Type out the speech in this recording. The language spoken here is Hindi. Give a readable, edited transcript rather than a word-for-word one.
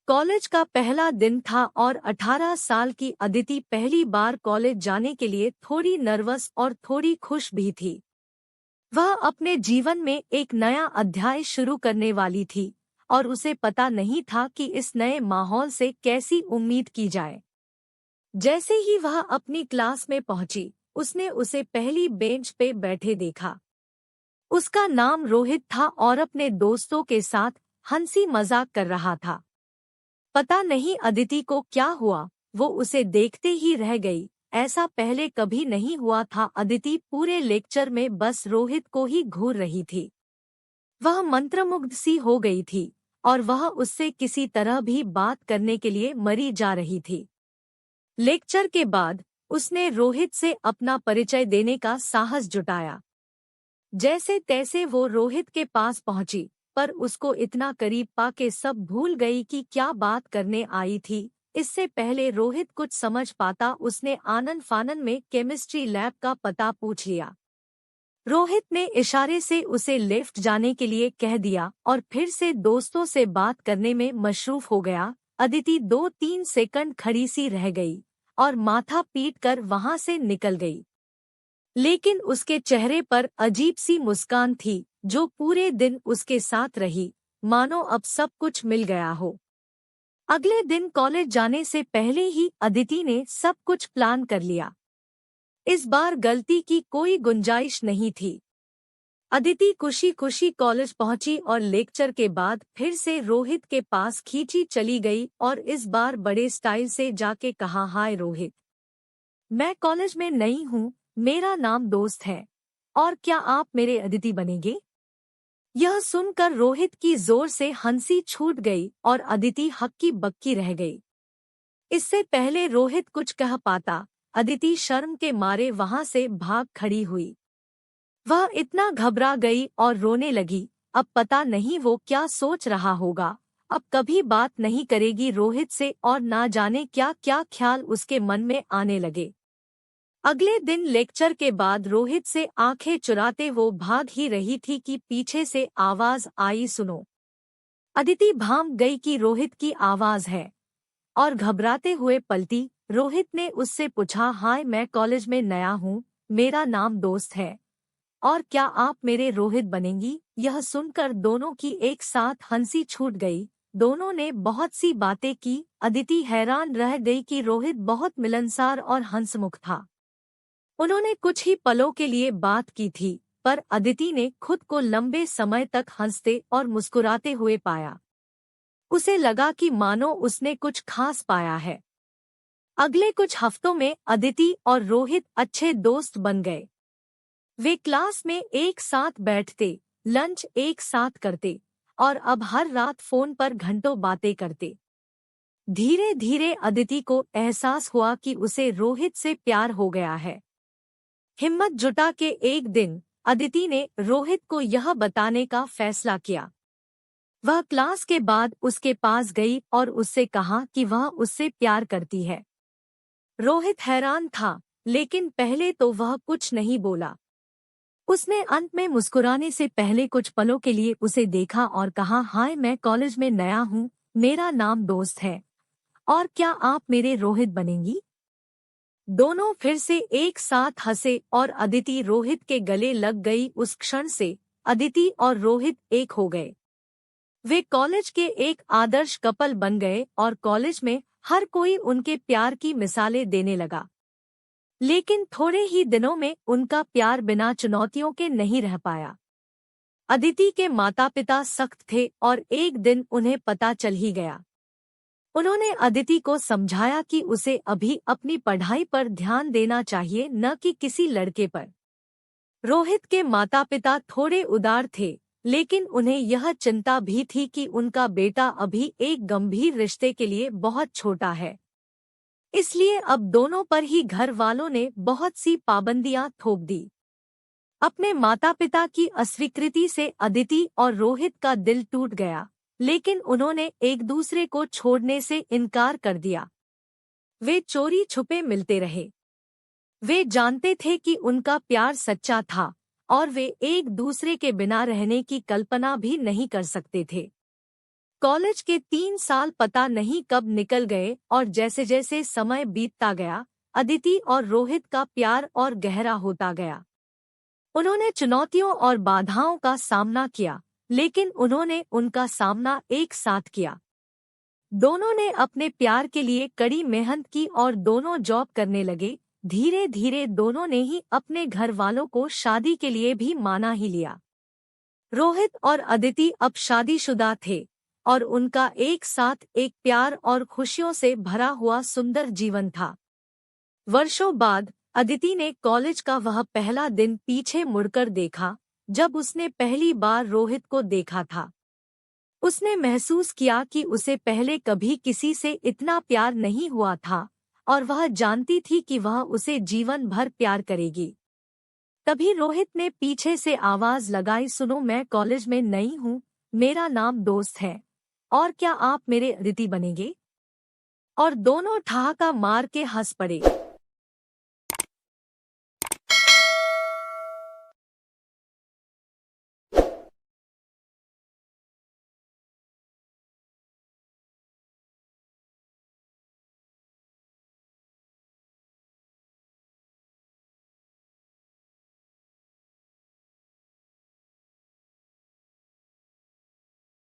कॉलेज का पहला दिन था और 18 साल की अदिति पहली बार कॉलेज जाने के लिए थोड़ी नर्वस और थोड़ी खुश भी थी। वह अपने जीवन में एक नया अध्याय शुरू करने वाली थी और उसे पता नहीं था कि इस नए माहौल से कैसी उम्मीद की जाए। जैसे ही वह अपनी क्लास में पहुंची, उसने उसे पहली बेंच पे बैठे देखा। उसका नाम रोहित था और अपने दोस्तों के साथ हंसी मजाक कर रहा था। पता नहीं अदिति को क्या हुआ, वो उसे देखते ही रह गई। ऐसा पहले कभी नहीं हुआ था। अदिति पूरे लेक्चर में बस रोहित को ही घूर रही थी। वह मंत्रमुग्ध सी हो गई थी और वह उससे किसी तरह भी बात करने के लिए मरी जा रही थी। लेक्चर के बाद उसने रोहित से अपना परिचय देने का साहस जुटाया। जैसे तैसे वो रोहित के पास पहुंची, पर उसको इतना करीब पाके सब भूल गई कि क्या बात करने आई थी। इससे पहले रोहित कुछ समझ पाता, उसने आनन फानन में केमिस्ट्री लैब का पता पूछ लिया। रोहित ने इशारे से उसे लेफ्ट जाने के लिए कह दिया और फिर से दोस्तों से बात करने में मशरूफ हो गया। अदिति 2-3 सेकंड खड़ी सी रह गई और माथा पीट कर वहां से निकल गई। लेकिन उसके चेहरे पर अजीब सी मुस्कान थी जो पूरे दिन उसके साथ रही, मानो अब सब कुछ मिल गया हो। अगले दिन कॉलेज जाने से पहले ही अदिति ने सब कुछ प्लान कर लिया। इस बार गलती की कोई गुंजाइश नहीं थी। अदिति खुशी खुशी कॉलेज पहुंची और लेक्चर के बाद फिर से रोहित के पास खींची चली गई और इस बार बड़े स्टाइल से जाके कहा, हाय रोहित, मैं कॉलेज में नई हूँ, मेरा नाम दोस्त है, और क्या आप मेरे अदिति बनेंगे? यह सुनकर रोहित की जोर से हंसी छूट गई और अदिति हक्की बक्की रह गई। इससे पहले रोहित कुछ कह पाता, अदिति शर्म के मारे वहां से भाग खड़ी हुई। वह इतना घबरा गई और रोने लगी। अब पता नहीं वो क्या सोच रहा होगा। अब कभी बात नहीं करेगी रोहित से और ना जाने क्या क्या ख्याल उसके मन में आने लगे। अगले दिन लेक्चर के बाद रोहित से आंखें चुराते वो भाग ही रही थी कि पीछे से आवाज आई, सुनो। अदिति भांप गई कि रोहित की आवाज है और घबराते हुए पलटी। रोहित ने उससे पूछा, हाय, मैं कॉलेज में नया हूँ, मेरा नाम दोस्त है, और क्या आप मेरे रोहित बनेंगी? यह सुनकर दोनों की एक साथ हंसी छूट गई। दोनों ने बहुत सी बातें की। अदिति हैरान रह गई कि रोहित बहुत मिलनसार और हंसमुख था। उन्होंने कुछ ही पलों के लिए बात की थी, पर अदिति ने खुद को लंबे समय तक हंसते और मुस्कुराते हुए पाया। उसे लगा कि मानो उसने कुछ खास पाया है। अगले कुछ हफ्तों में अदिति और रोहित अच्छे दोस्त बन गए। वे क्लास में एक साथ बैठते, लंच एक साथ करते और अब हर रात फोन पर घंटों बातें करते। धीरे धीरे अदिति को एहसास हुआ कि उसे रोहित से प्यार हो गया है। हिम्मत जुटा के एक दिन अदिति ने रोहित को यह बताने का फैसला किया। वह क्लास के बाद उसके पास गई और उससे कहा कि वह उससे प्यार करती है। रोहित हैरान था, लेकिन पहले तो वह कुछ नहीं बोला। उसने अंत में मुस्कुराने से पहले कुछ पलों के लिए उसे देखा और कहा, हाय, मैं कॉलेज में नया हूँ, मेरा नाम दोस्त है, और क्या आप मेरे रोहित बनेंगी? दोनों फिर से एक साथ हंसे और अदिति रोहित के गले लग गई। उस क्षण से अदिति और रोहित एक हो गए। वे कॉलेज के एक आदर्श कपल बन गए और कॉलेज में हर कोई उनके प्यार की मिसालें देने लगा। लेकिन थोड़े ही दिनों में उनका प्यार बिना चुनौतियों के नहीं रह पाया। अदिति के माता पिता सख्त थे और एक दिन उन्हें पता चल ही गया। उन्होंने अदिति को समझाया कि उसे अभी अपनी पढ़ाई पर ध्यान देना चाहिए, न कि किसी लड़के पर। रोहित के माता पिता थोड़े उदार थे, लेकिन उन्हें यह चिंता भी थी कि उनका बेटा अभी एक गंभीर रिश्ते के लिए बहुत छोटा है। इसलिए अब दोनों पर ही घर वालों ने बहुत सी पाबंदियां थोप दी। अपने माता पिता की अस्वीकृति से अदिति और रोहित का दिल टूट गया, लेकिन उन्होंने एक दूसरे को छोड़ने से इनकार कर दिया। वे चोरी छुपे मिलते रहे। वे जानते थे कि उनका प्यार सच्चा था और वे एक दूसरे के बिना रहने की कल्पना भी नहीं कर सकते थे। कॉलेज के 3 साल पता नहीं कब निकल गए और जैसे जैसे समय बीतता गया, अदिति और रोहित का प्यार और गहरा होता गया। उन्होंने चुनौतियों और बाधाओं का सामना किया, लेकिन उन्होंने उनका सामना एक साथ किया। दोनों ने अपने प्यार के लिए कड़ी मेहनत की और दोनों जॉब करने लगे। धीरे धीरे दोनों ने ही अपने घर वालों को शादी के लिए भी माना ही लिया। रोहित और अदिति अब शादीशुदा थे और उनका एक साथ एक प्यार और खुशियों से भरा हुआ सुंदर जीवन था। वर्षों बाद अदिति ने कॉलेज का वह पहला दिन पीछे मुड़कर देखा, जब उसने पहली बार रोहित को देखा था। उसने महसूस किया कि उसे पहले कभी किसी से इतना प्यार नहीं हुआ था और वह जानती थी कि वह उसे जीवन भर प्यार करेगी। तभी रोहित ने पीछे से आवाज लगाई, सुनो, मैं कॉलेज में नई हूँ, मेरा नाम दोस्त है, और क्या आप मेरे अदिति बनेंगे? और दोनों ठहाका मार के हंस पड़े।